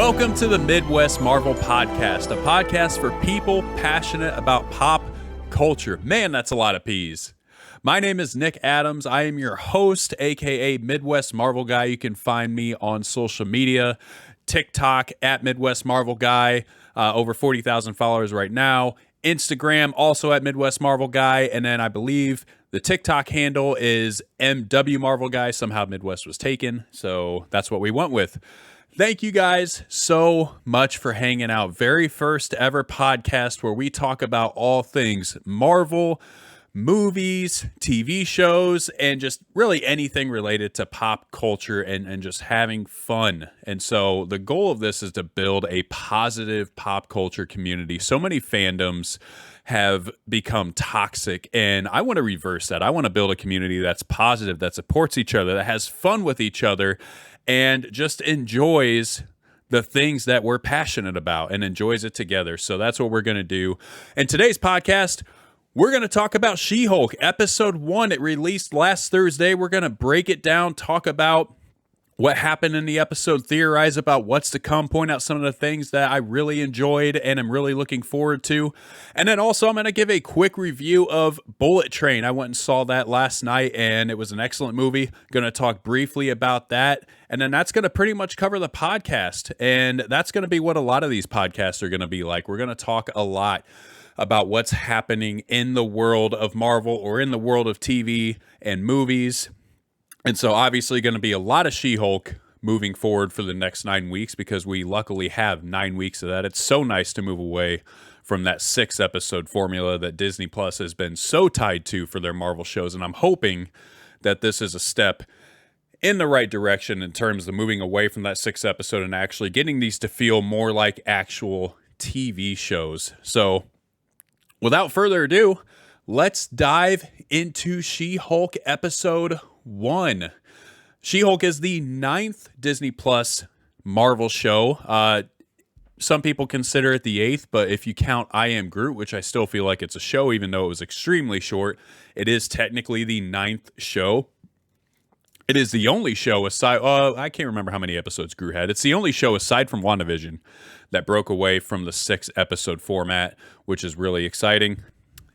Welcome to the Midwest Marvel Podcast, a podcast for people passionate about pop culture. Man, that's a lot of P's. My name is Nick Adams. I am your host, aka Midwest Marvel Guy. You can find me on social media, TikTok at Midwest Marvel Guy, over 40,000 followers right now. Instagram also at Midwest Marvel Guy, and then I believe the TikTok handle is MW Marvel Guy. Somehow Midwest was taken, so that's what we went with. Thank you guys so much for hanging out. Very first ever podcast where we talk about all things Marvel, movies, TV shows, and just really anything related to pop culture and just having fun. And so the goal of this is to build a positive pop culture community. So many fandoms have become toxic, and I want to reverse that. I want to build a community that's positive, that supports each other, that has fun with each other, and just enjoys the things that we're passionate about and enjoys it together. So that's what we're going to do. In today's podcast, we're going to talk about She-Hulk, Episode 1. It released last Thursday. We're going to break it down, talk about what happened in the episode, theorize about what's to come, point out some of the things that I really enjoyed and I'm really looking forward to. And then also I'm going to give a quick review of Bullet Train. I went and saw that last night and it was an excellent movie. Going to talk briefly about that. And then that's going to pretty much cover the podcast. And that's going to be what a lot of these podcasts are going to be like. We're going to talk a lot about what's happening in the world of Marvel or in the world of TV and movies. And so obviously going to be a lot of She-Hulk moving forward for the next 9 weeks because we luckily have 9 weeks of that. It's so nice to move away from that 6-episode formula that Disney Plus has been so tied to for their Marvel shows. And I'm hoping that this is a step in the right direction in terms of moving away from that 6-episode and actually getting these to feel more like actual TV shows. So without further ado, let's dive into She-Hulk Episode 1. She-Hulk is the 9th Disney Plus Marvel show. Some people consider it the 8th, but if you count I Am Groot, which I still feel like it's a show, even though it was extremely short, it is technically the 9th show. It is the only show aside, I can't remember how many episodes Groot had. It's the only show aside from WandaVision that broke away from the 6-episode format, which is really exciting.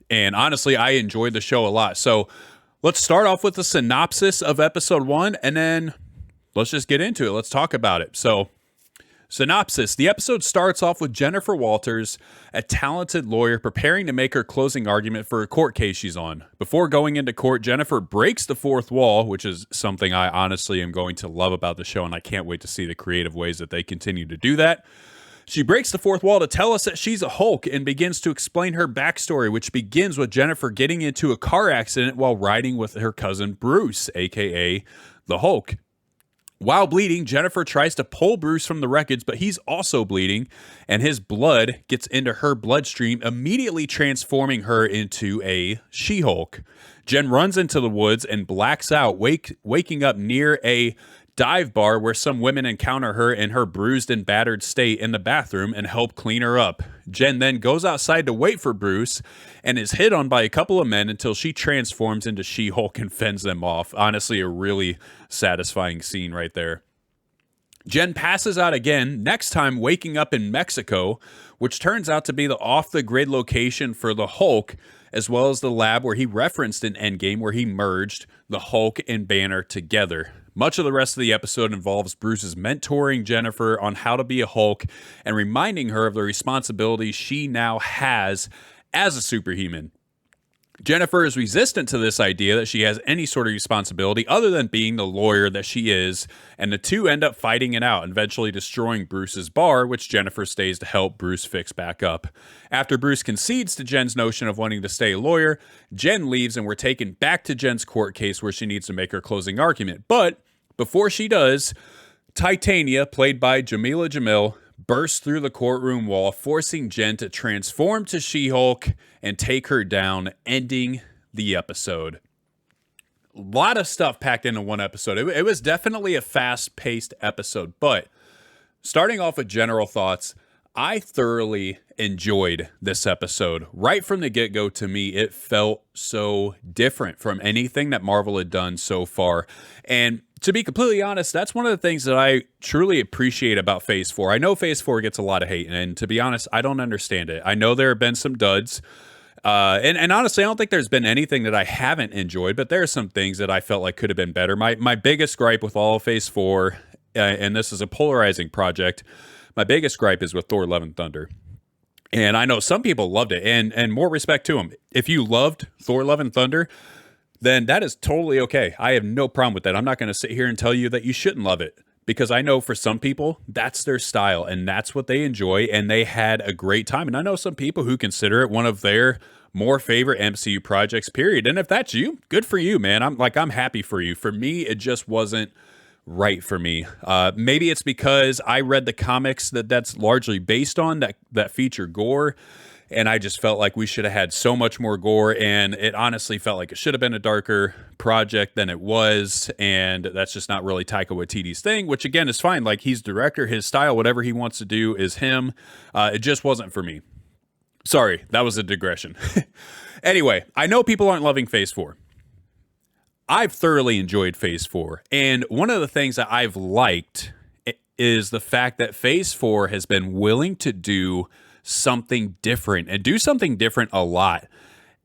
And honestly, I enjoyed the show a lot. So let's start off with the synopsis of Episode 1, and then let's just get into it. Let's talk about it. So, synopsis. The episode starts off with Jennifer Walters, a talented lawyer, preparing to make her closing argument for a court case she's on. Before going into court, Jennifer breaks the fourth wall, which is something I honestly am going to love about the show, and I can't wait to see the creative ways that they continue to do that. She breaks the fourth wall to tell us that she's a Hulk and begins to explain her backstory, which begins with Jennifer getting into a car accident while riding with her cousin Bruce, aka the Hulk. While bleeding, Jennifer tries to pull Bruce from the wreckage, but he's also bleeding, and his blood gets into her bloodstream, immediately transforming her into a She-Hulk. Jen runs into the woods and blacks out, waking up near a dive bar where some women encounter her in her bruised and battered state in the bathroom and help clean her up. Jen then goes outside to wait for Bruce and is hit on by a couple of men until she transforms into She-Hulk and fends them off. Honestly, a really satisfying scene right there. Jen passes out again, next time waking up in Mexico, which turns out to be the off-the-grid location for the Hulk, as well as the lab where he referenced in Endgame where he merged the Hulk and Banner together. Much of the rest of the episode involves Bruce's mentoring Jennifer on how to be a Hulk and reminding her of the responsibilities she now has as a superhuman. Jennifer is resistant to this idea that she has any sort of responsibility other than being the lawyer that she is, and the two end up fighting it out, eventually destroying Bruce's bar, which Jennifer stays to help Bruce fix back up. After Bruce concedes to Jen's notion of wanting to stay a lawyer, Jen leaves and we're taken back to Jen's court case where she needs to make her closing argument. But before she does, Titania, played by Jamila Jamil, bursts through the courtroom wall, forcing Jen to transform to She-Hulk and take her down, ending the episode. A lot of stuff packed into one episode. It was definitely a fast-paced episode, but starting off with general thoughts, I thoroughly enjoyed this episode. Right from the get-go, to me, it felt so different from anything that Marvel had done so far. And To be completely honest, that's one of the things that I truly appreciate about Phase 4. I know Phase 4 gets a lot of hate, and to be honest, I don't understand it. I know there have been some duds. And honestly, I don't think there's been anything that I haven't enjoyed, but there are some things that I felt like could have been better. My biggest gripe with all of Phase 4, and this is a polarizing project, my biggest gripe is with Thor: Love and Thunder. And I know some people loved it, and more respect to them. If you loved Thor: Love and Thunder, then that is totally okay. I have no problem with that. I'm not going to sit here and tell you that you shouldn't love it, because I know for some people, that's their style and that's what they enjoy, and they had a great time. And I know some people who consider it one of their more favorite MCU projects, period. And if that's you, good for you, man. I'm happy for you. For me, it just wasn't right for me. Maybe it's because I read the comics that's largely based on that feature gore, and I just felt like we should have had so much more gore, and it honestly felt like it should have been a darker project than it was, and that's just not really Taika Waititi's thing, which again is fine. Like, he's director, his style, whatever he wants to do is him. It just wasn't for me. Sorry, that was a digression. Anyway, I know people aren't loving Phase 4. I've thoroughly enjoyed Phase 4, and one of the things that I've liked is the fact that Phase 4 has been willing to do something different, and do something different a lot.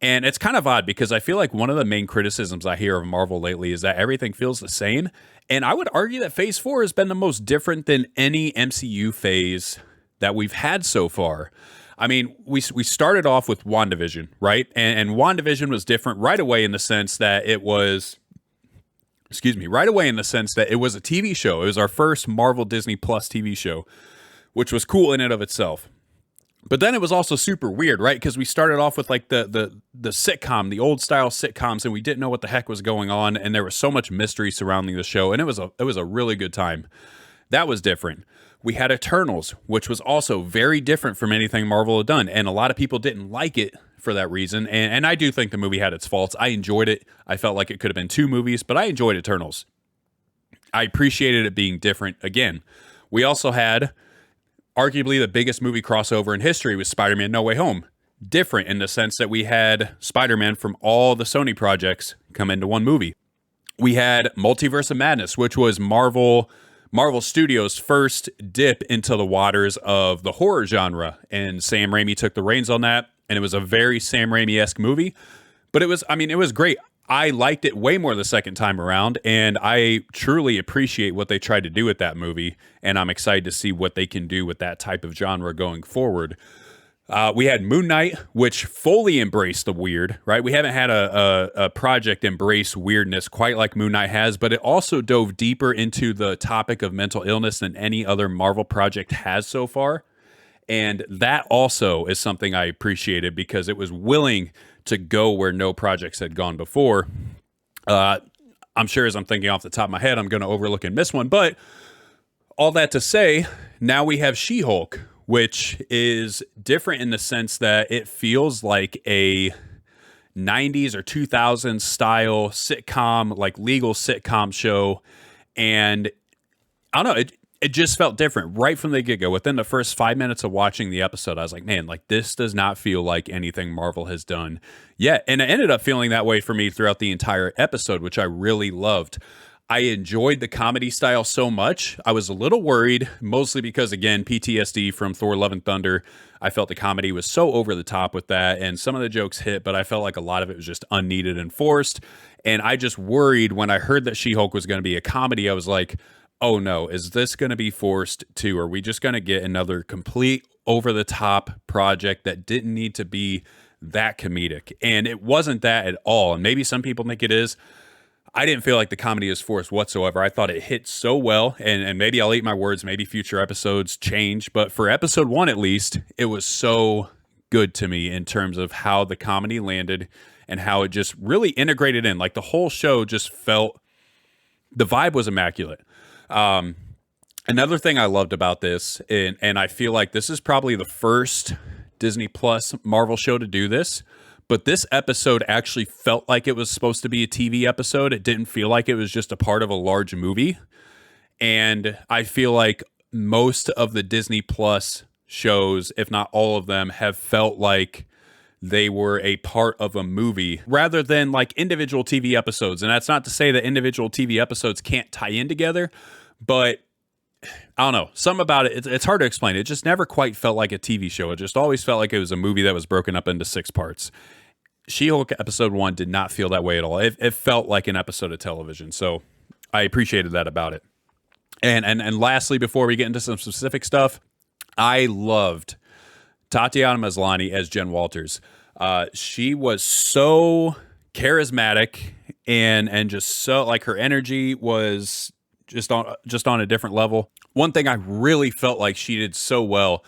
And it's kind of odd, because I feel like one of the main criticisms I hear of Marvel lately is that everything feels the same. And I would argue that Phase 4 has been the most different than any MCU phase that we've had so far. I mean, we started off with WandaVision, right? And WandaVision was different right away in the sense that it was, right away in the sense that it was a TV show. It was our first Marvel Disney Plus TV show, which was cool in and of itself. But then it was also super weird, right? Because we started off with like the sitcom, the old style sitcoms, and we didn't know what the heck was going on, and there was so much mystery surrounding the show, and it was a really good time. That was different. We had Eternals, which was also very different from anything Marvel had done, and a lot of people didn't like it for that reason. And I do think the movie had its faults. I enjoyed it. I felt like it could have been 2 movies, but I enjoyed Eternals. I appreciated it being different. Again, we also had arguably the biggest movie crossover in history with Spider-Man No Way Home. Different in the sense that we had Spider-Man from all the Sony projects come into one movie. We had Multiverse of Madness, which was Marvel Studios' first dip into the waters of the horror genre. And Sam Raimi took the reins on that, and it was a very Sam Raimi-esque movie. But it was great. I liked it way more the second time around, and I truly appreciate what they tried to do with that movie, and I'm excited to see what they can do with that type of genre going forward. We had Moon Knight, which fully embraced the weird, right? We haven't had a project embrace weirdness quite like Moon Knight has, but it also dove deeper into the topic of mental illness than any other Marvel project has so far. And that also is something I appreciated, because it was willing to go where no projects had gone before. I'm sure, as I'm thinking off the top of my head, I'm going to overlook and miss one. But all that to say, now we have She-Hulk, which is different in the sense that it feels like a 90s or 2000s style sitcom, like legal sitcom show. And I don't know, it just felt different right from the get-go. Within the first 5 minutes of watching the episode, I was like, man, like, this does not feel like anything Marvel has done yet. And it ended up feeling that way for me throughout the entire episode, which I really loved. I enjoyed the comedy style so much. I was a little worried, mostly because, again, PTSD from Thor: Love and Thunder. I felt the comedy was so over the top with that, and some of the jokes hit, but I felt like a lot of it was just unneeded and forced. And I just worried when I heard that She-Hulk was going to be a comedy. I was like, oh no, is this going to be forced too? Are we just going to get another complete over-the-top project that didn't need to be that comedic? And it wasn't that at all. And maybe some people think it is. I didn't feel like the comedy is forced whatsoever. I thought it hit so well, and maybe I'll eat my words, maybe future episodes change, but for episode 1 at least, it was so good to me in terms of how the comedy landed and how it just really integrated in. Like, the whole show just felt, the vibe was immaculate. Another thing I loved about this, and I feel like this is probably the first Disney Plus Marvel show to do this, but this episode actually felt like it was supposed to be a TV episode. It didn't feel like it was just a part of a large movie. And I feel like most of the Disney Plus shows, if not all of them, have felt like they were a part of a movie rather than like individual TV episodes. And that's not to say that individual TV episodes can't tie in together, but I don't know. Something about it, it's hard to explain. It just never quite felt like a TV show. It just always felt like it was a movie that was broken up into 6 parts. She-Hulk episode 1 did not feel that way at all. It felt like an episode of television. So I appreciated that about it. And lastly, before we get into some specific stuff, I loved Tatiana Maslany as Jen Walters. She was so charismatic and just so like her energy was just on a different level. One thing I really felt like she did so well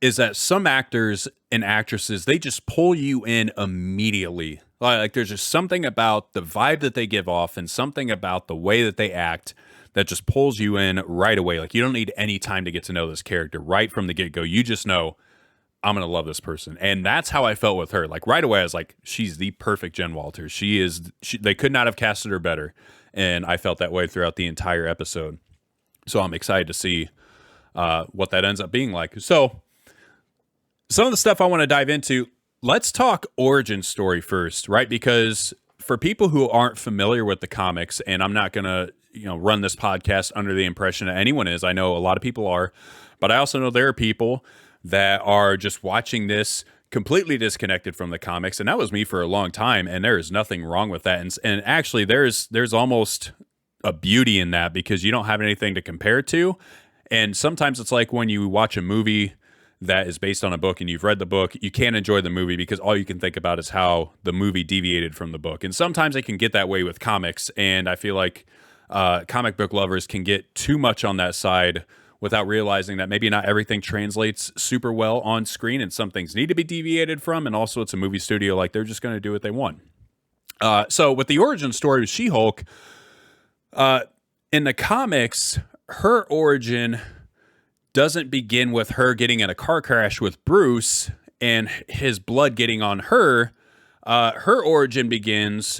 is that some actors and actresses, they just pull you in immediately. Like there's just something about the vibe that they give off and something about the way that they act that just pulls you in right away. Like you don't need any time to get to know this character right from the get-go. You just know, I'm going to love this person. And that's how I felt with her. Like right away, I was like, she's the perfect Jen Walters. They could not have casted her better. And I felt that way throughout the entire episode. So I'm excited to see what that ends up being like. So some of the stuff I want to dive into, let's talk origin story first, right? Because for people who aren't familiar with the comics, and I'm not going to, run this podcast under the impression that anyone is. I know a lot of people are, but I also know there are people that are just watching this completely disconnected from the comics, and that was me for a long time, and there is nothing wrong with that. And actually, there's almost a beauty in that because you don't have anything to compare to. And sometimes it's like when you watch a movie that is based on a book and you've read the book, you can't enjoy the movie because all you can think about is how the movie deviated from the book. And sometimes it can get that way with comics, and I feel like comic book lovers can get too much on that side without realizing that maybe not everything translates super well on screen and some things need to be deviated from. And also it's a movie studio, like they're just going to do what they want. So with the origin story of She-Hulk, in the comics, her origin doesn't begin with her getting in a car crash with Bruce and his blood getting on her. Her origin begins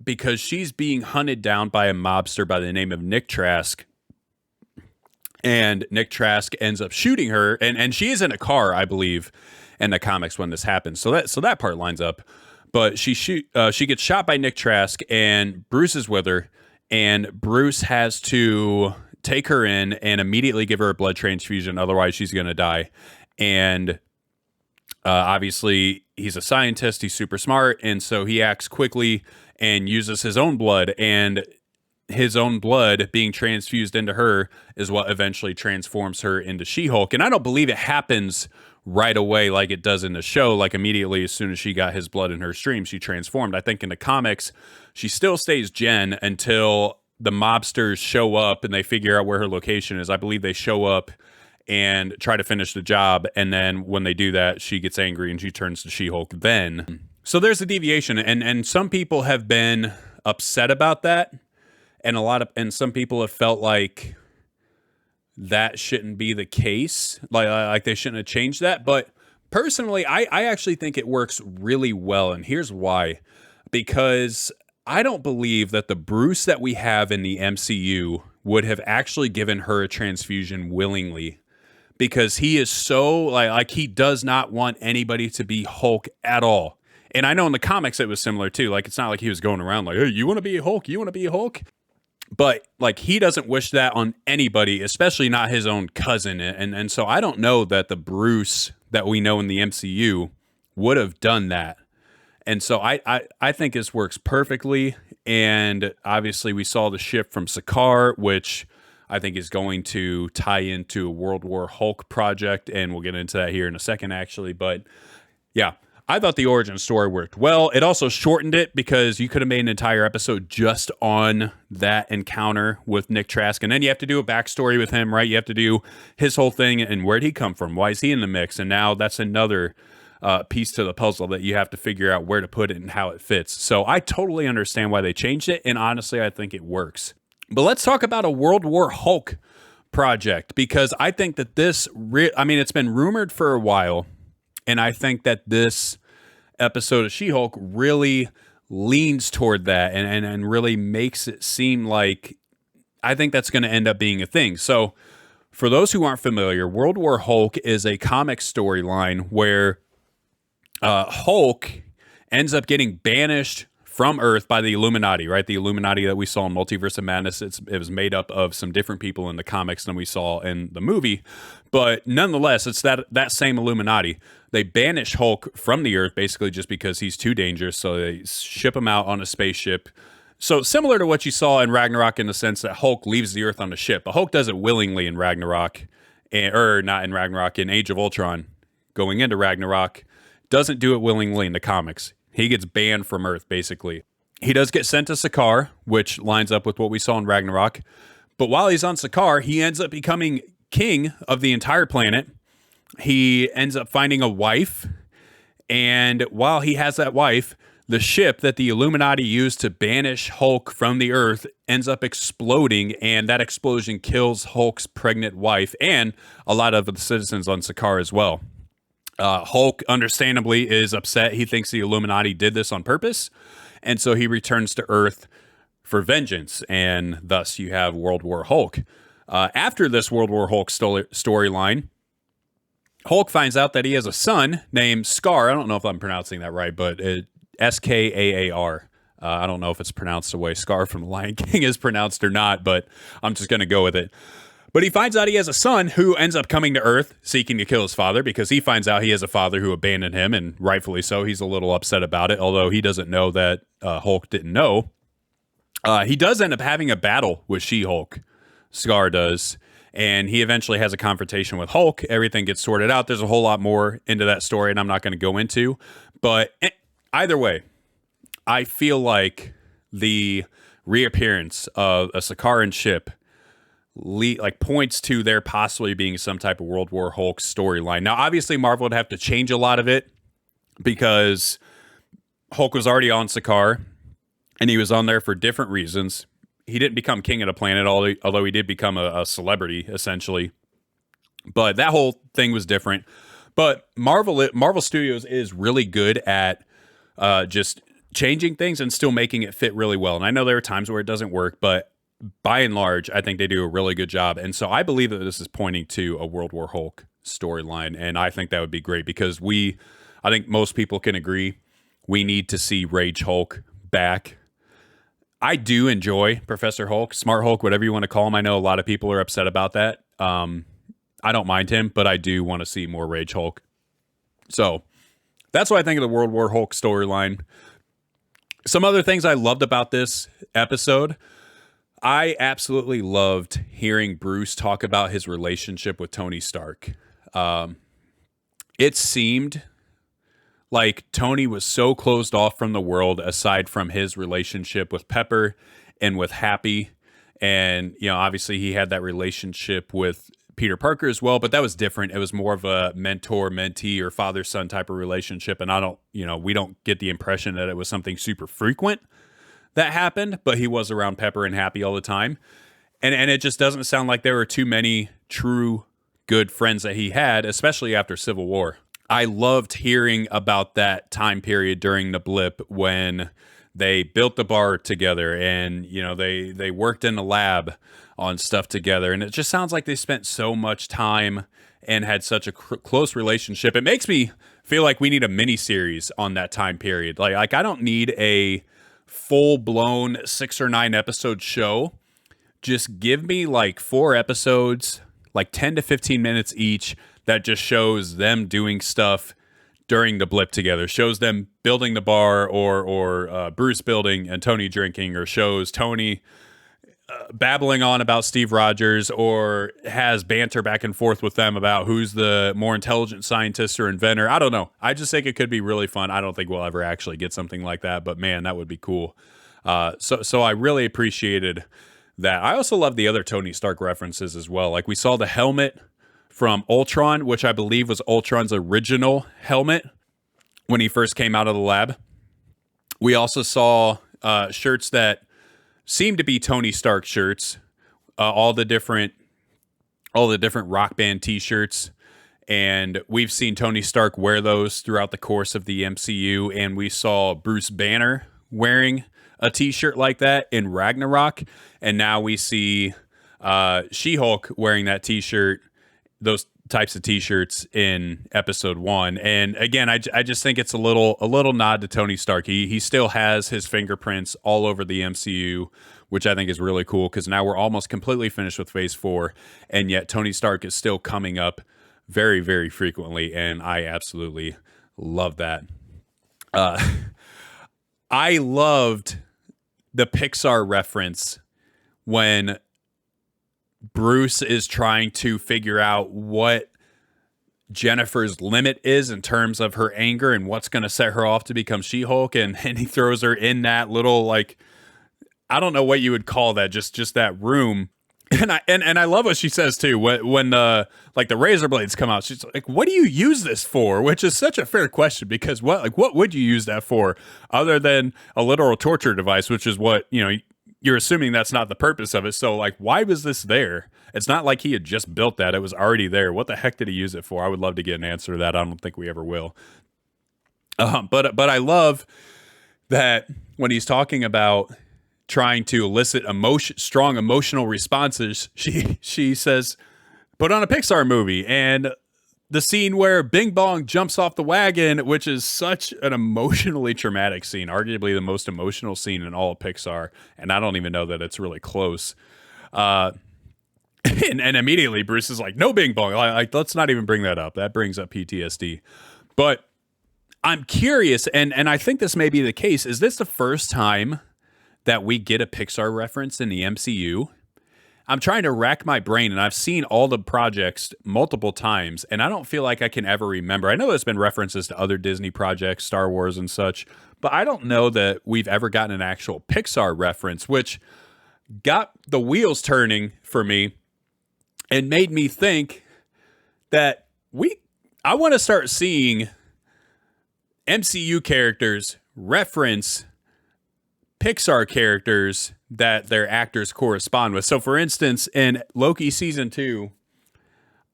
because she's being hunted down by a mobster by the name of Nick Trask. And Nick Trask ends up shooting her, and she is in a car, I believe, in the comics when this happens. So that part lines up. But she gets shot by Nick Trask, and Bruce is with her, and Bruce has to take her in and immediately give her a blood transfusion, otherwise she's going to die. And obviously, he's a scientist, he's super smart, and so he acts quickly and uses his own blood, and his own blood being transfused into her is what eventually transforms her into She-Hulk. And I don't believe it happens right away like it does in the show, like immediately as soon as she got his blood in her stream, she transformed. I think in the comics, she still stays Jen until the mobsters show up and they figure out where her location is. I believe they show up and try to finish the job, and then when they do that, she gets angry and she turns to She-Hulk then. So there's a deviation, and some people have been upset about that. And some people have felt like that shouldn't be the case. Like they shouldn't have changed that. But personally, I actually think it works really well. And here's why. Because I don't believe that the Bruce that we have in the MCU would have actually given her a transfusion willingly. Because he is so, like he does not want anybody to be Hulk at all. And I know in the comics it was similar too. Like it's not like he was going around like, hey, you want to be a Hulk? You want to be a Hulk? But like he doesn't wish that on anybody, especially not his own cousin. And so I don't know that the Bruce that we know in the MCU would have done that. And so I think this works perfectly. And obviously we saw the shift from Sakaar, which I think is going to tie into a World War Hulk project. And we'll get into that here in a second, actually. But yeah, I thought the origin story worked well. It also shortened it because you could have made an entire episode just on that encounter with Nick Trask. And then you have to do a backstory with him, right? You have to do his whole thing and where'd he come from? Why is he in the mix? And now that's another piece to the puzzle that you have to figure out where to put it and how it fits. So I totally understand why they changed it. And honestly, I think it works. But let's talk about a World War Hulk project, because I think that it's been rumored for a while. And I think that this episode of She-Hulk really leans toward that and really makes it seem like I think that's going to end up being a thing. So for those who aren't familiar, World War Hulk is a comic storyline where Hulk ends up getting banished from Earth by the Illuminati, right? The Illuminati that we saw in Multiverse of Madness, it was made up of some different people in the comics than we saw in the movie. But nonetheless, it's that same Illuminati. They banish Hulk from the Earth basically just because he's too dangerous. So they ship him out on a spaceship. So similar to what you saw in Ragnarok in the sense that Hulk leaves the Earth on a ship. But Hulk does it willingly in Ragnarok, or not in Ragnarok, in Age of Ultron, going into Ragnarok. Doesn't do it willingly in the comics. He gets banned from Earth, basically. He does get sent to Sakaar, which lines up with what we saw in Ragnarok. But while he's on Sakaar, he ends up becoming king of the entire planet. He ends up finding a wife. And while he has that wife, the ship that the Illuminati used to banish Hulk from the Earth ends up exploding, and that explosion kills Hulk's pregnant wife and a lot of the citizens on Sakaar as well. Hulk, understandably, is upset. He thinks the Illuminati did this on purpose, and so he returns to Earth for vengeance, and thus you have World War Hulk. After this World War Hulk storyline, Hulk finds out that he has a son named Scar. I don't know if I'm pronouncing that right, but Skaar. I don't know if it's pronounced the way Scar from The Lion King is pronounced or not, but I'm just going to go with it. But he finds out he has a son who ends up coming to Earth seeking to kill his father because he finds out he has a father who abandoned him, and rightfully so. He's a little upset about it, although he doesn't know that Hulk didn't know. He does end up having a battle with She-Hulk. Scar does. And he eventually has a confrontation with Hulk. Everything gets sorted out. There's a whole lot more into that story, and I'm not going to go into. But either way, I feel like the reappearance of a Sakaran ship points to there possibly being some type of World War Hulk storyline. Now, obviously, Marvel would have to change a lot of it because Hulk was already on Sakaar, and he was on there for different reasons. He didn't become king of the planet, although he did become a celebrity, essentially. But that whole thing was different. But Marvel Studios is really good at just changing things and still making it fit really well. And I know there are times where it doesn't work, but by and large, I think they do a really good job. And so I believe that this is pointing to a World War Hulk storyline. And I think that would be great because I think most people can agree, we need to see Rage Hulk back. I do enjoy Professor Hulk, Smart Hulk, whatever you want to call him. I know a lot of people are upset about that. I don't mind him, but I do want to see more Rage Hulk. So that's what I think of the World War Hulk storyline. Some other things I loved about this episode. I absolutely loved hearing Bruce talk about his relationship with Tony Stark. It seemed like Tony was so closed off from the world aside from his relationship with Pepper and with Happy. And, obviously he had that relationship with Peter Parker as well, but that was different. It was more of a mentor-mentee or father-son type of relationship. And we don't get the impression that it was something super frequent that happened, but he was around Pepper and Happy all the time. And it just doesn't sound like there were too many true good friends that he had, especially after Civil War. I loved hearing about that time period during the blip when they built the bar together and, they worked in the lab on stuff together. And it just sounds like they spent so much time and had such a close relationship. It makes me feel like we need a mini series on that time period. Like I don't need a full-blown 6 or 9 episode show. Just give me 4 episodes, 10 to 15 minutes each, that just shows them doing stuff during the blip together. Shows them building the bar or Bruce building and Tony drinking, or shows Tony babbling on about Steve Rogers, or has banter back and forth with them about who's the more intelligent scientist or inventor. I don't know. I just think it could be really fun. I don't think we'll ever actually get something like that, but man, that would be cool. So I really appreciated that. I also love the other Tony Stark references as well. Like we saw the helmet from Ultron, which I believe was Ultron's original helmet when he first came out of the lab. We also saw shirts that seem to be Tony Stark shirts, all the different Rock Band t-shirts, and we've seen Tony Stark wear those throughout the course of the MCU, and we saw Bruce Banner wearing a t-shirt like that in Ragnarok, and now we see She-Hulk wearing that t-shirt, those types of t-shirts in episode 1. And again, I just think it's a little nod to Tony Stark. He still has his fingerprints all over the MCU, which I think is really cool, because now we're almost completely finished with phase 4, and yet Tony Stark is still coming up very, very frequently, and I absolutely love that. I loved the Pixar reference when Bruce is trying to figure out what Jennifer's limit is in terms of her anger and what's going to set her off to become She-Hulk, and he throws her in that little, like, I don't know what you would call that, just that room. And I love what she says too when the razor blades come out. She's like, "What do you use this for?" Which is such a fair question, because what would you use that for other than a literal torture device, which is what, you're assuming that's not the purpose of it. So, like, why was this there? It's not like he had just built that. It was already there. What the heck did he use it for? I would love to get an answer to that. I don't think we ever will. But I love that when he's talking about trying to elicit strong emotional responses, she says, "Put on a Pixar movie." And the scene where Bing Bong jumps off the wagon, which is such an emotionally traumatic scene, arguably the most emotional scene in all of Pixar, and I don't even know that it's really close. And immediately Bruce is like, "No Bing Bong, like, let's not even bring that up. That brings up PTSD." But I'm curious, and I think this may be the case. Is this the first time that we get a Pixar reference in the MCU? I'm trying to rack my brain, and I've seen all the projects multiple times, and I don't feel like I can ever remember. I know there's been references to other Disney projects, Star Wars and such, but I don't know that we've ever gotten an actual Pixar reference, which got the wheels turning for me and made me think that I want to start seeing MCU characters reference Pixar characters that their actors correspond with. So, for instance, in Loki season 2,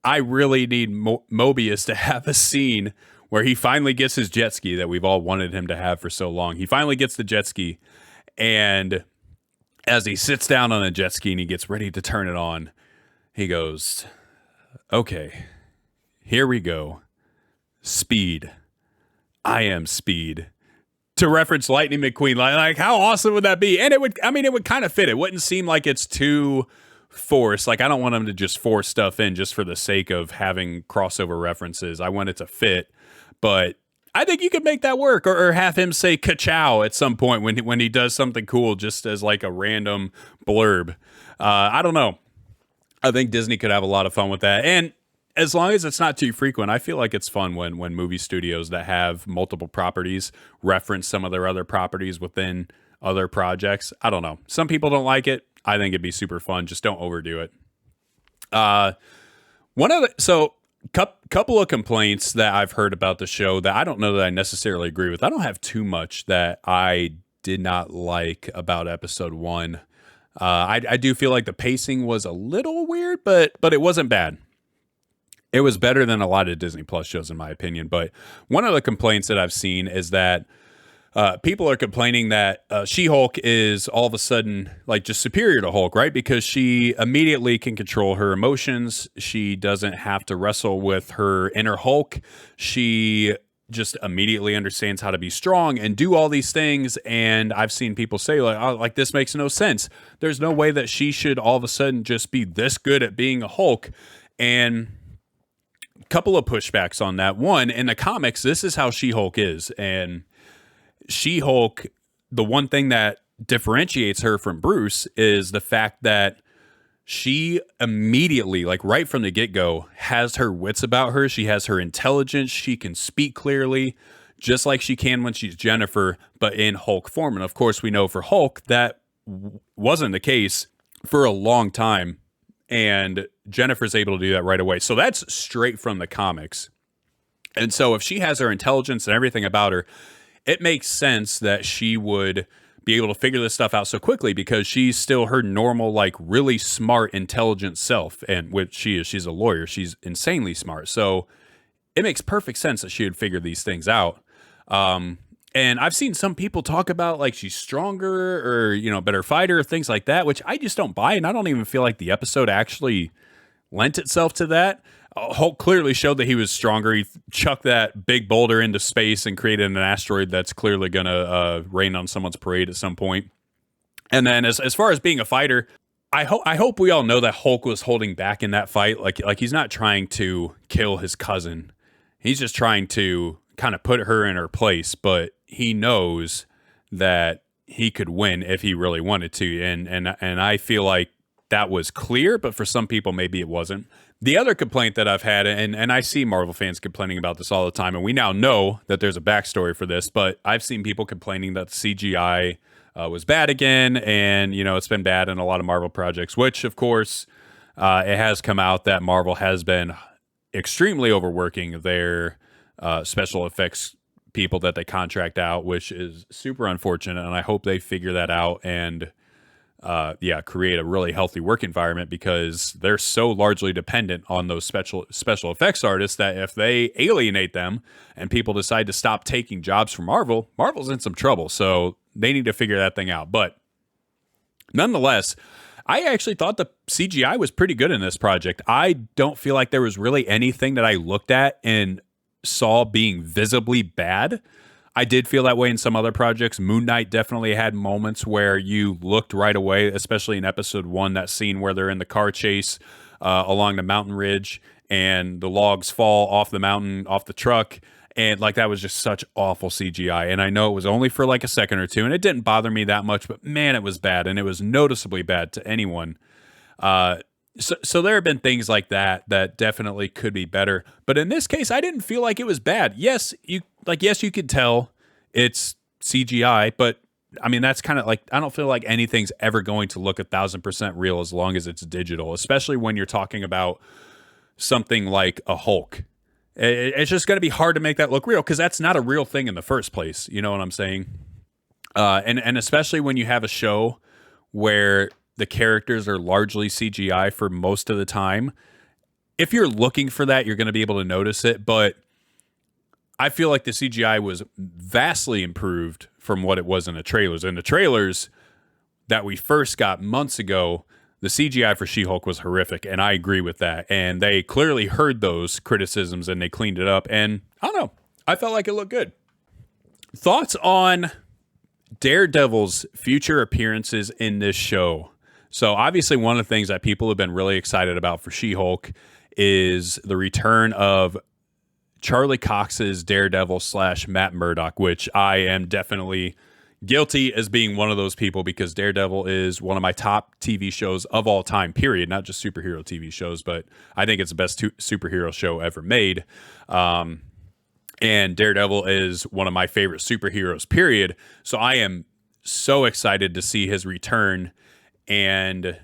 I really need Mobius to have a scene where he finally gets his jet ski that we've all wanted him to have for so long. He finally gets the jet ski, and as he sits down on the jet ski and he gets ready to turn it on, he goes, "Okay, here we go. Speed. I am speed." To reference Lightning McQueen. Like, how awesome would that be? And it would kind of fit. It wouldn't seem like it's too forced. Like, I don't want them to just force stuff in just for the sake of having crossover references. I want it to fit. But I think you could make that work, or have him say "ka-chow" at some point when he does something cool, just as like a random blurb. I don't know. I think Disney could have a lot of fun with that. And as long as it's not too frequent, I feel like it's fun when movie studios that have multiple properties reference some of their other properties within other projects. I don't know. Some people don't like it. I think it'd be super fun. Just don't overdo it. Couple of complaints that I've heard about the show that I don't know that I necessarily agree with. I don't have too much that I did not like about episode 1. I do feel like the pacing was a little weird, but it wasn't bad. It was better than a lot of Disney Plus shows, in my opinion. But one of the complaints that I've seen is that people are complaining that She-Hulk is all of a sudden like just superior to Hulk, right? Because she immediately can control her emotions. She doesn't have to wrestle with her inner Hulk. She just immediately understands how to be strong and do all these things. And I've seen people say like, "Oh, like, this makes no sense. There's no way that she should all of a sudden just be this good at being a Hulk." And couple of pushbacks on that. One, in the comics, this is how She-Hulk is. And She-Hulk, the one thing that differentiates her from Bruce is the fact that she immediately, like right from the get-go, has her wits about her. She has her intelligence. She can speak clearly, just like she can when she's Jennifer, but in Hulk form. And of course, we know for Hulk, that wasn't the case for a long time. And Jennifer's able to do that right away. So that's straight from the comics. And so if she has her intelligence and everything about her, it makes sense that she would be able to figure this stuff out so quickly, because she's still her normal, like, really smart, intelligent self. And which she is, she's a lawyer. She's insanely smart. So it makes perfect sense that she would figure these things out. And I've seen some people talk about like she's stronger or, better fighter, things like that, which I just don't buy. And I don't even feel like the episode actually lent itself to that. Hulk clearly showed that he was stronger. He chucked that big boulder into space and created an asteroid that's clearly going to rain on someone's parade at some point. And then as far as being a fighter, I hope we all know that Hulk was holding back in that fight. Like he's not trying to kill his cousin. He's just trying to kind of put her in her place, but he knows that he could win if he really wanted to. And I feel like that was clear, but for some people, maybe it wasn't. The other complaint that I've had, and I see Marvel fans complaining about this all the time, and we now know that there's a backstory for this, but I've seen people complaining that the CGI was bad again, and, it's been bad in a lot of Marvel projects, which, of course, it has come out that Marvel has been extremely overworking their special effects people that they contract out, which is super unfortunate, and I hope they figure that out and create a really healthy work environment, because they're so largely dependent on those special effects artists that if they alienate them and people decide to stop taking jobs from Marvel's in some trouble. So they need to figure that thing out. But nonetheless, I actually thought the CGI was pretty good in this project. I don't feel like there was really anything that I looked at and saw being visibly bad. I did feel that way in some other projects. Moon Knight definitely had moments where you looked right away, especially in episode 1, that scene where they're in the car chase along the mountain ridge and the logs fall off the mountain, off the truck. And like, that was just such awful CGI. And I know it was only for like a second or two, and it didn't bother me that much, but man, it was bad. And it was noticeably bad to anyone. So there have been things like that definitely could be better. But in this case, I didn't feel like it was bad. Yes, you could tell it's CGI, but I mean, that's kind of like, I don't feel like anything's ever going to look 1,000% real as long as it's digital, especially when you're talking about something like a Hulk. It's just going to be hard to make that look real, because that's not a real thing in the first place. You know what I'm saying? And especially when you have a show where the characters are largely CGI for most of the time. If you're looking for that, you're going to be able to notice it. But I feel like the CGI was vastly improved from what it was in the trailers. In the trailers that we first got months ago, the CGI for She-Hulk was horrific, and I agree with that. And they clearly heard those criticisms, and they cleaned it up. And I don't know, I felt like it looked good. Thoughts on Daredevil's future appearances in this show? So obviously one of the things that people have been really excited about for She-Hulk is the return of Charlie Cox's Daredevil / Matt Murdock, which I am definitely guilty as being one of those people, because Daredevil is one of my top TV shows of all time, period. Not just superhero TV shows, but I think it's the best superhero show ever made. And Daredevil is one of my favorite superheroes, period. So I am so excited to see his return. And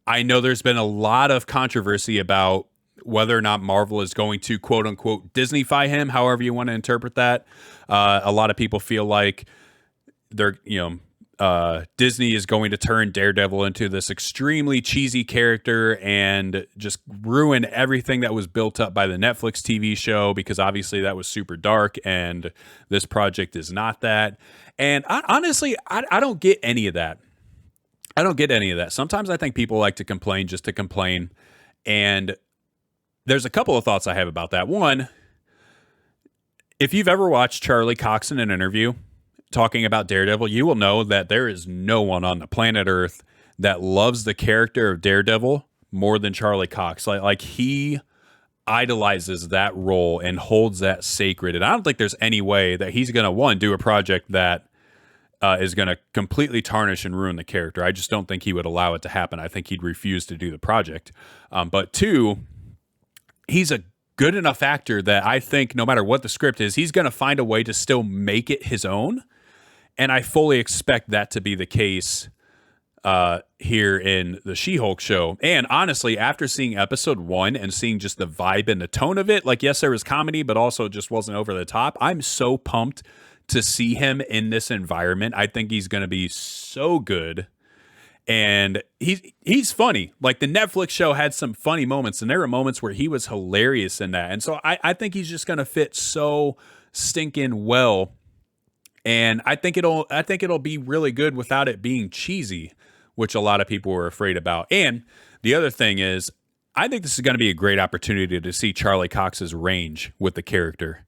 I know there's been a lot of controversy about whether or not Marvel is going to, quote unquote, Disneyfy him, however you want to interpret that. A lot of people feel like Disney is going to turn Daredevil into this extremely cheesy character and just ruin everything that was built up by the Netflix TV show, because obviously that was super dark, and this project is not that. And honestly, I don't get any of that. I don't get any of that. Sometimes I think people like to complain just to complain. And there's a couple of thoughts I have about that. One, if you've ever watched Charlie Cox in an interview talking about Daredevil, you will know that there is no one on the planet Earth that loves the character of Daredevil more than Charlie Cox. Like he idolizes that role and holds that sacred. And I don't think there's any way that he's going to, one, do a project that is going to completely tarnish and ruin the character. I just don't think he would allow it to happen. I think he'd refuse to do the project. But two, he's a good enough actor that I think no matter what the script is, he's going to find a way to still make it his own. And I fully expect that to be the case here in the She-Hulk show. And honestly, after seeing episode 1 and seeing just the vibe and the tone of it, like, yes, there was comedy, but also just wasn't over the top. I'm so pumped to see him in this environment. I think he's going to be so good. And he's funny. Like, the Netflix show had some funny moments, and there were moments where he was hilarious in that. And so I think he's just going to fit so stinking well. And I think it'll be really good without it being cheesy, which a lot of people were afraid about. And the other thing is, I think this is going to be a great opportunity to see Charlie Cox's range with the character,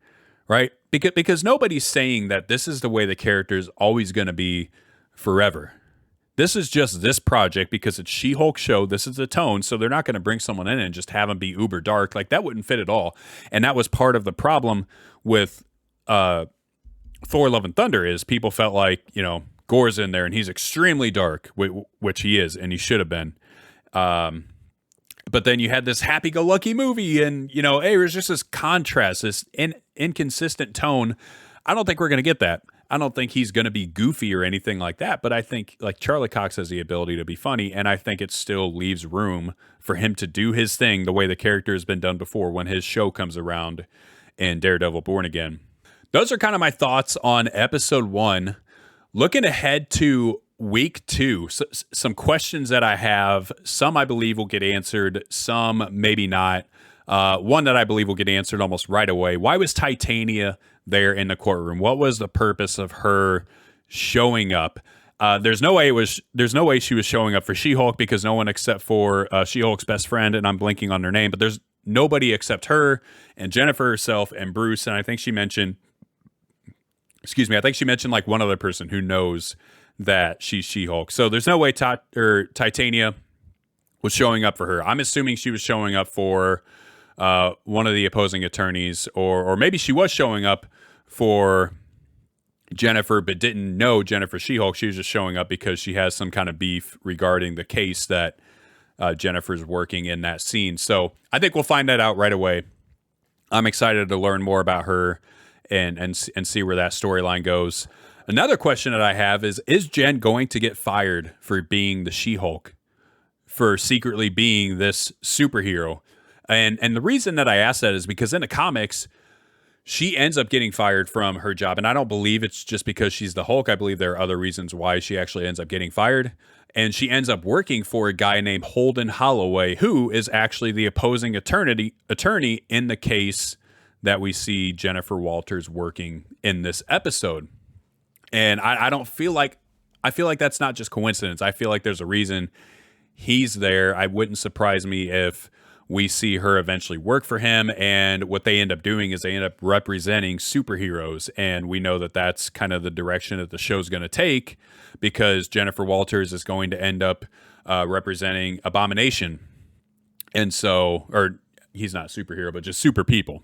right? Because nobody's saying that this is the way the character is always going to be forever. This is just this project because it's She-Hulk show. This is the tone. So they're not going to bring someone in and just have them be uber dark. Like, that wouldn't fit at all. And that was part of the problem with Thor Love and Thunder, is people felt like, Gore's in there and he's extremely dark, which he is, and he should have been. But then you had this happy-go-lucky movie, and, hey, there's just this contrast, this inconsistent tone. I don't think we're going to get that. I don't think he's going to be goofy or anything like that, but I think, like, Charlie Cox has the ability to be funny, and I think it still leaves room for him to do his thing the way the character has been done before when his show comes around in Daredevil Born Again. Those are kind of my thoughts on episode 1. Looking ahead to week 2, some questions that I have, some I believe will get answered, some maybe not. One that I believe will get answered almost right away. Why was Titania there in the courtroom? What was the purpose of her showing up? There's no way she was showing up for She-Hulk, because no one except for She-Hulk's best friend, and I'm blanking on her name, but there's nobody except her and Jennifer herself and Bruce, and I think she mentioned like one other person who knows that she's She-Hulk. So there's no way Titania was showing up for her. I'm assuming she was showing up for one of the opposing attorneys, or maybe she was showing up for Jennifer, but didn't know Jennifer She-Hulk. She was just showing up because she has some kind of beef regarding the case that Jennifer's working in that scene. So I think we'll find that out right away. I'm excited to learn more about her and see where that storyline goes. Another question that I have is Jen going to get fired for being the She-Hulk, for secretly being this superhero? And the reason that I ask that is because in the comics, she ends up getting fired from her job. And I don't believe it's just because she's the Hulk. I believe there are other reasons why she actually ends up getting fired. And she ends up working for a guy named Holden Holloway, who is actually the opposing attorney in the case that we see Jennifer Walters working in this episode. And I feel like that's not just coincidence. I feel like there's a reason he's there. I wouldn't surprise me if we see her eventually work for him. And what they end up doing is they end up representing superheroes. And we know that that's kind of the direction that the show's going to take, because Jennifer Walters is going to end up representing Abomination. And so, or he's not a superhero, but just super people,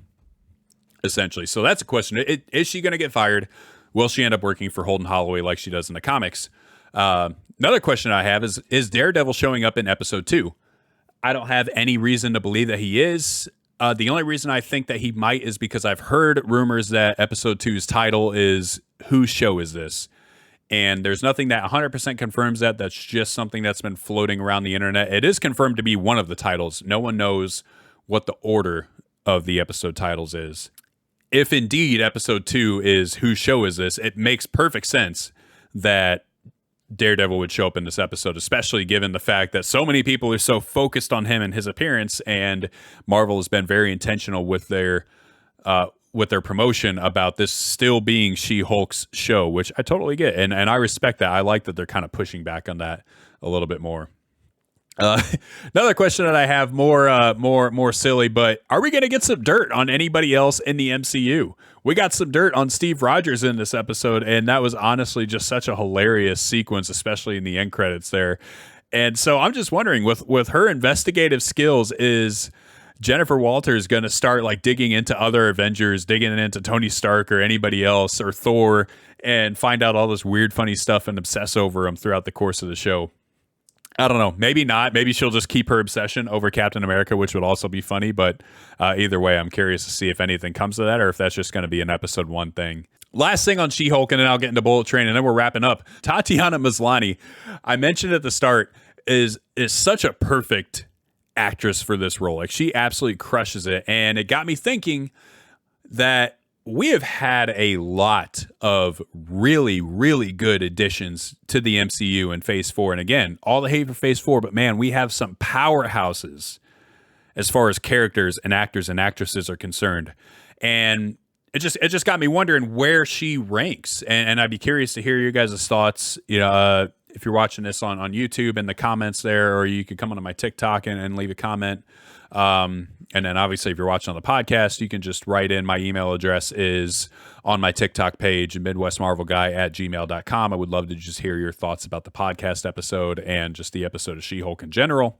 essentially. So that's a question. Is she going to get fired? Will she end up working for Holden Holloway like she does in the comics? Another question I have is Daredevil showing up in episode 2? I don't have any reason to believe that he is. The only reason I think that he might is because I've heard rumors that episode 2's title is Whose Show Is This? And there's nothing that 100% confirms that. That's just something that's been floating around the internet. It is confirmed to be one of the titles. No one knows what the order of the episode titles is. If indeed episode 2 is Whose Show Is This, it makes perfect sense that Daredevil would show up in this episode, especially given the fact that so many people are so focused on him and his appearance, and Marvel has been very intentional with their promotion about this still being She-Hulk's show, which I totally get, and I respect that. I like that they're kind of pushing back on that a little bit more. Another question that I have, more silly, but are we going to get some dirt on anybody else in the MCU? We got some dirt on Steve Rogers in this episode, and that was honestly just such a hilarious sequence, especially in the end credits there. And so I'm just wondering, with her investigative skills, is Jennifer Walters going to start like digging into other Avengers, digging into Tony Stark or anybody else or Thor, and find out all this weird, funny stuff and obsess over them throughout the course of the show? I don't know. Maybe not. Maybe she'll just keep her obsession over Captain America, which would also be funny. But either way, I'm curious to see if anything comes to that, or if that's just going to be an episode 1 thing. Last thing on She-Hulk, and then I'll get into Bullet Train, and then we're wrapping up. Tatiana Maslany, I mentioned at the start, is such a perfect actress for this role. Like, she absolutely crushes it. And it got me thinking that we have had a lot of really, really good additions to the MCU in Phase 4. And again, all the hate for Phase 4, but man, we have some powerhouses as far as characters and actors and actresses are concerned. And it just got me wondering where she ranks. And I'd be curious to hear your guys' thoughts. You know, if you're watching this on YouTube, in the comments there, or you could come onto my TikTok and leave a comment. And then obviously, if you're watching on the podcast, you can just write in. My email address is on my TikTok page, MidwestMarvelGuy@gmail.com. I would love to just hear your thoughts about the podcast episode and just the episode of She-Hulk in general.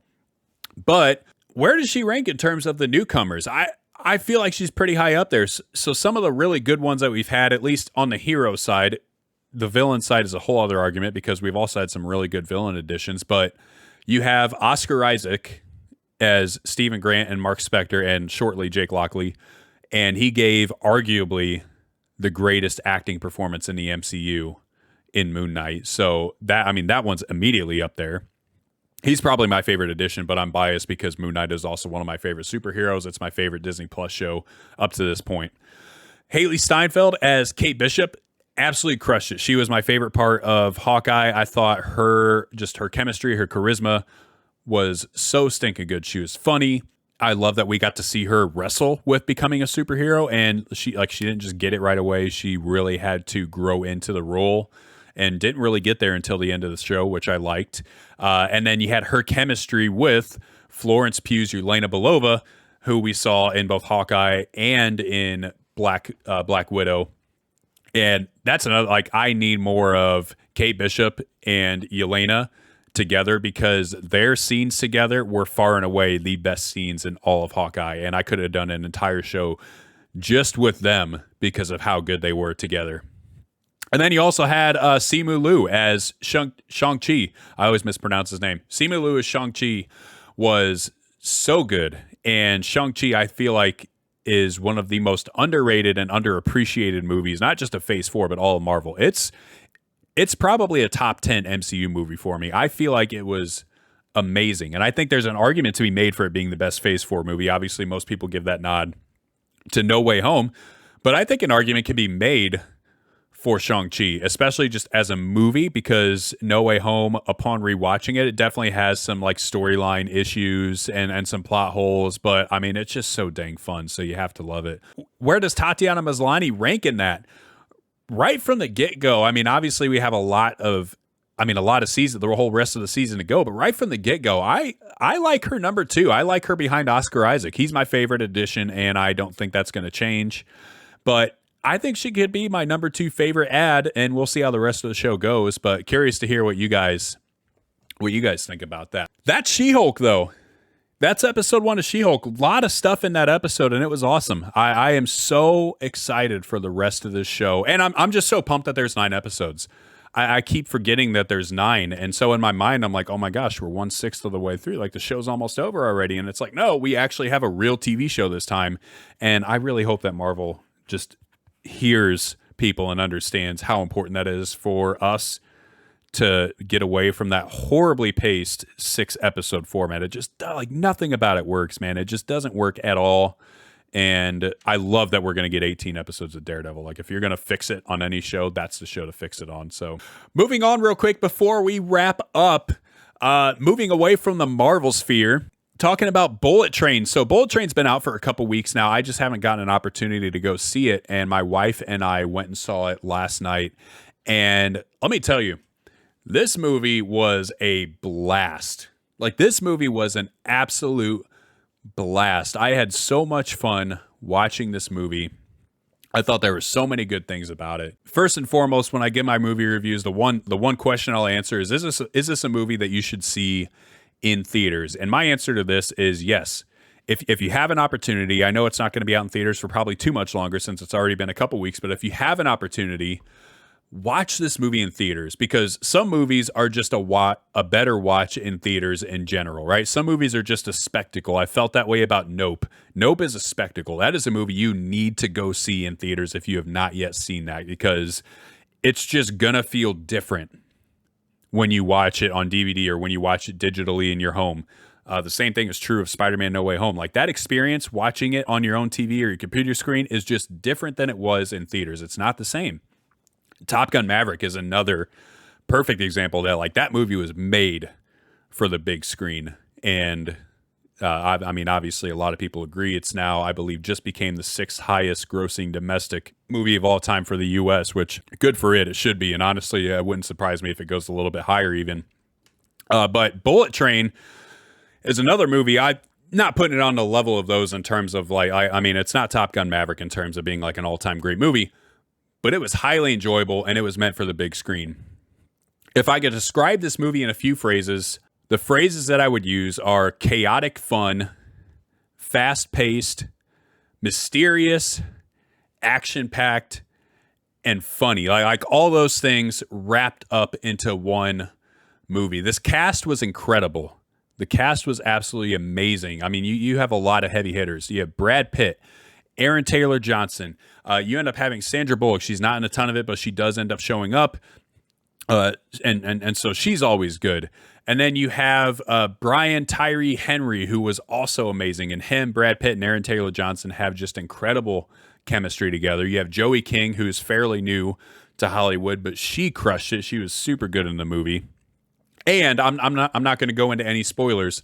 But where does she rank in terms of the newcomers? I feel like she's pretty high up there. So some of the really good ones that we've had, at least on the hero side, the villain side is a whole other argument because we've also had some really good villain additions. But you have Oscar Isaac as Stephen Grant and Mark Spector and shortly Jake Lockley. And he gave arguably the greatest acting performance in the MCU in Moon Knight. So that one's immediately up there. He's probably my favorite addition, but I'm biased because Moon Knight is also one of my favorite superheroes. It's my favorite Disney Plus show up to this point. Haley Steinfeld as Kate Bishop absolutely crushed it. She was my favorite part of Hawkeye. I thought her chemistry, her charisma was so stinking good. She was funny. I love that we got to see her wrestle with becoming a superhero, and she didn't just get it right away. She really had to grow into the role and didn't really get there until the end of the show, which I liked. And then you had her chemistry with Florence Pugh's Yelena Belova, who we saw in both Hawkeye and in Black Widow. And that's another, I need more of Kate Bishop and Yelena together because their scenes together were far and away the best scenes in all of Hawkeye. And I could have done an entire show just with them because of how good they were together. And then you also had Simu Liu as Shang-Chi. I always mispronounce his name. Simu Liu as Shang-Chi was so good. And Shang-Chi, I feel like, is one of the most underrated and underappreciated movies, not just of Phase 4, but all of Marvel. It's probably a top 10 MCU movie for me. I feel like it was amazing. And I think there's an argument to be made for it being the best Phase 4 movie. Obviously, most people give that nod to No Way Home. But I think an argument can be made for Shang-Chi, especially just as a movie, because No Way Home, upon rewatching it definitely has some storyline issues and some plot holes, but I mean, it's just so dang fun, so you have to love it. Where does Tatiana Maslany rank in that? Right from the get-go, I mean, obviously we have a lot of season, the whole rest of the season to go, but right from the get-go, I like her number 2. I like her behind Oscar Isaac. He's my favorite addition, and I don't think that's going to change, but I think she could be my number 2 favorite ad, and we'll see how the rest of the show goes. But curious to hear what you guys think about that. That's She-Hulk, though. That's episode 1 of She-Hulk. A lot of stuff in that episode, and it was awesome. I am so excited for the rest of this show, and I'm just so pumped that there's 9 episodes. I keep forgetting that there's 9, and so in my mind, I'm like, oh my gosh, we're 1/6 of the way through. The show's almost over already, and it's like, no, we actually have a real TV show this time, and I really hope that Marvel just hears people and understands how important that is for us to get away from that horribly paced 6-episode format. It just nothing about it works, man. It just doesn't work at all. And I love that we're going to get 18 episodes of Daredevil. If you're going to fix it on any show, that's the show to fix it on. So moving on real quick before we wrap up, moving away from the Marvel sphere, talking about Bullet Train. So Bullet Train's been out for a couple weeks now. I just haven't gotten an opportunity to go see it. And my wife and I went and saw it last night. And let me tell you, this movie was a blast. This movie was an absolute blast. I had so much fun watching this movie. I thought there were so many good things about it. First and foremost, when I give my movie reviews, the one question I'll answer is this a movie that you should see in theaters? And my answer to this is yes. If you have an opportunity, I know it's not going to be out in theaters for probably too much longer since it's already been a couple weeks, but if you have an opportunity, watch this movie in theaters, because some movies are just a better watch in theaters in general, right? Some movies are just a spectacle. I felt that way about Nope. Nope is a spectacle. That is a movie you need to go see in theaters if you have not yet seen that, because it's just going to feel different when you watch it on DVD or when you watch it digitally in your home. The same thing is true of Spider-Man No Way Home. That experience watching it on your own TV or your computer screen is just different than it was in theaters. It's not the same. Top Gun Maverick is another perfect example of that. That movie was made for the big screen. And I mean, obviously, a lot of people agree. It's now, I believe, just became the 6th highest grossing domestic movie of all time for the U.S., which good for it. It should be. And honestly, it wouldn't surprise me if it goes a little bit higher even. But Bullet Train is another movie. not putting it on the level of those in terms of like, I mean, it's not Top Gun Maverick in terms of being like an all-time great movie, but it was highly enjoyable and it was meant for the big screen. If I could describe this movie in a few phrases, the phrases that I would use are chaotic fun, fast-paced, mysterious, action-packed, and funny. Like all those things wrapped up into one movie. This cast was incredible. The cast was absolutely amazing. I mean, you have a lot of heavy hitters. You have Brad Pitt, Aaron Taylor Johnson. You end up having Sandra Bullock. She's not in a ton of it, but she does end up showing up. And so she's always good. And then you have Brian Tyree Henry, who was also amazing. And him, Brad Pitt, and Aaron Taylor Johnson have just incredible chemistry together. You have Joey King, who's fairly new to Hollywood, but she crushed it. She was super good in the movie. And I'm not going to go into any spoilers,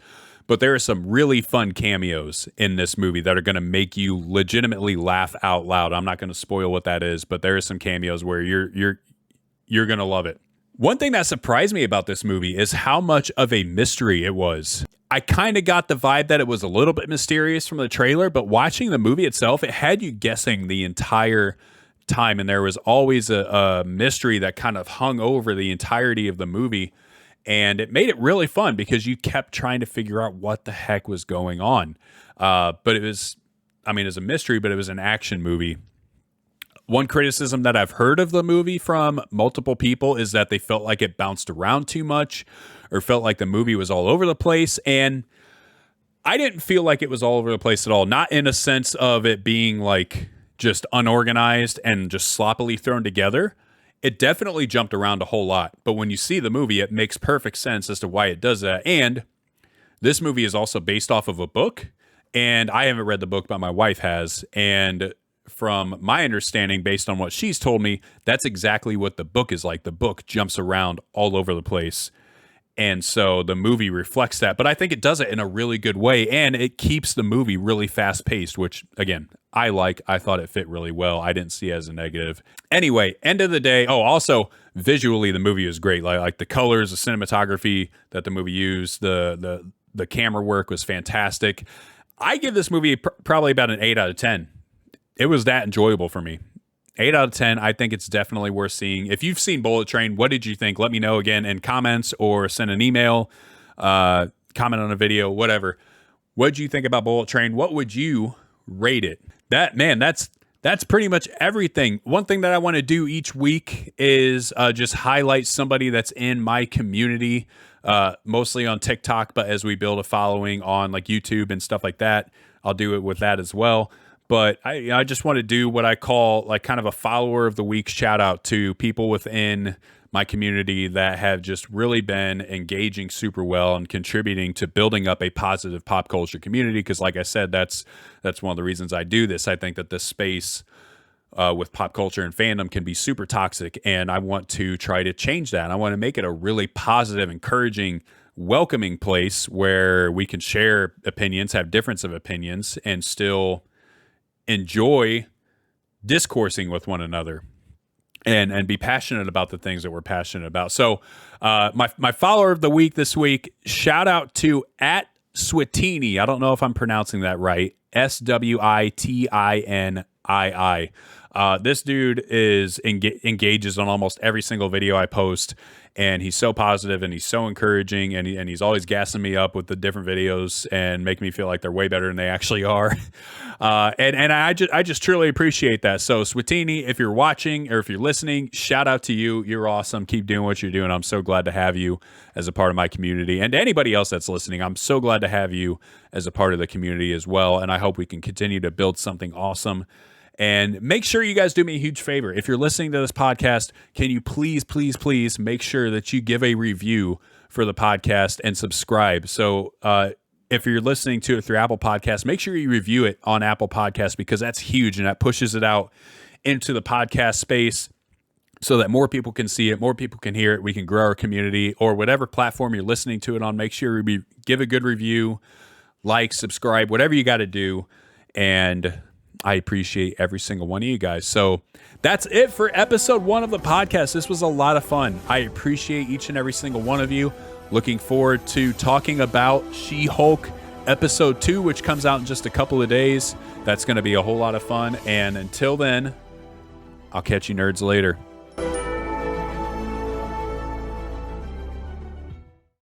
but there are some really fun cameos in this movie that are going to make you legitimately laugh out loud. I'm not going to spoil what that is, but there are some cameos where you're going to love it. One thing that surprised me about this movie is how much of a mystery it was. I kind of got the vibe that it was a little bit mysterious from the trailer, but watching the movie itself, it had you guessing the entire time, and there was always a mystery that kind of hung over the entirety of the movie, and it made it really fun because you kept trying to figure out what the heck was going on. But it was, I mean, it's a mystery, but it was an action movie. One criticism that I've heard of the movie from multiple people is that they felt like it bounced around too much or felt like the movie was all over the place. And I didn't feel like it was all over the place at all. Not in a sense of it being like just unorganized and just sloppily thrown together. It definitely jumped around a whole lot. But when you see the movie, it makes perfect sense as to why it does that. And this movie is also based off of a book. And I haven't read the book, but my wife has. And from my understanding, based on what she's told me, that's exactly what the book is like. The book jumps around all over the place. And so the movie reflects that. But I think it does it in a really good way. And it keeps the movie really fast paced, which, again, I like. I thought it fit really well. I didn't see it as a negative. Anyway, end of the day. Oh, also, visually, the movie was great. Like the colors, the cinematography that the movie used, the camera work was fantastic. I give this movie probably about an 8 out of 10. It was that enjoyable for me. 8 out of 10. I think it's definitely worth seeing. If you've seen Bullet Train, what did you think? Let me know again in comments or send an email, comment on a video, whatever. What did you think about Bullet Train? What would you rate it? That's pretty much everything. One thing that I want to do each week is just highlight somebody that's in my community, mostly on TikTok, but as we build a following on like YouTube and stuff like that, I'll do it with that as well. But I just want to do what I call like kind of a follower of the week shout out to people within my community that have just really been engaging super well and contributing to building up a positive pop culture community. Because like I said, that's one of the reasons I do this. I think that this space with pop culture and fandom can be super toxic, and I want to try to change that. I want to make it a really positive, encouraging, welcoming place where we can share opinions, have difference of opinions, and still enjoy discoursing with one another and be passionate about the things that we're passionate about. So my follower of the week this week, shout out to @Switini. I don't know if I'm pronouncing that right. SWITINII. This dude engages on almost every single video I post, and he's so positive and he's so encouraging, and he's always gassing me up with the different videos and making me feel like they're way better than they actually are. And I just truly appreciate that. So Switini, if you're watching or if you're listening, shout out to you. You're awesome. Keep doing what you're doing. I'm so glad to have you as a part of my community. And to anybody else that's listening, I'm so glad to have you as a part of the community as well. And I hope we can continue to build something awesome. And make sure you guys do me a huge favor. If you're listening to this podcast, can you please make sure that you give a review for the podcast and subscribe? So if you're listening to it through Apple Podcasts, make sure you review it on Apple Podcasts, because that's huge and that pushes it out into the podcast space so that more people can see it, more people can hear it. We can grow our community, or whatever platform you're listening to it on. Make sure you give a good review, like, subscribe, whatever you got to do. And I appreciate every single one of you guys. So that's it for episode 1 of the podcast. This was a lot of fun. I appreciate each and every single one of you. Looking forward to talking about She-Hulk episode 2, which comes out in just a couple of days. That's going to be a whole lot of fun. And until then, I'll catch you nerds later.